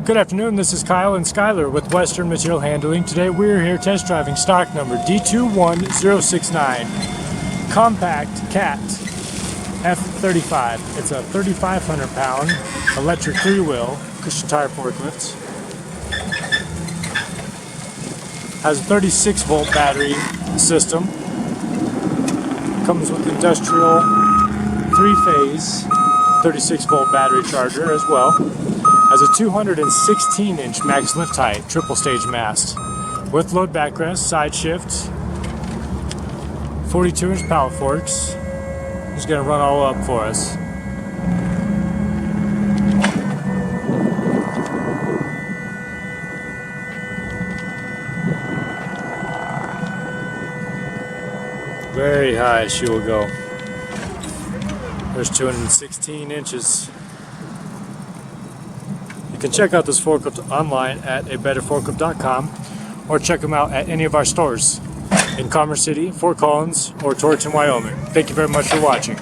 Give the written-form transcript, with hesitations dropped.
Good afternoon, this is Kyle and Skylar with Western Material Handling. Today we're here test driving stock number D21069 compact CAT F35. It's a 3,500 pound electric 3-wheel cushion tire forklift. Has a 36 volt battery system. Comes with industrial 3-phase 36 volt battery charger as well. Has a 216 inch max lift height triple stage mast with load backrest, side shift, 42 inch pallet forks. He's going to run all up for us. Very high she will go. There's 216 inches. You can check out this forklift online at abetterforklift.com or check them out at any of our stores in Commerce City, Fort Collins, or Torrington, Wyoming. Thank you very much for watching.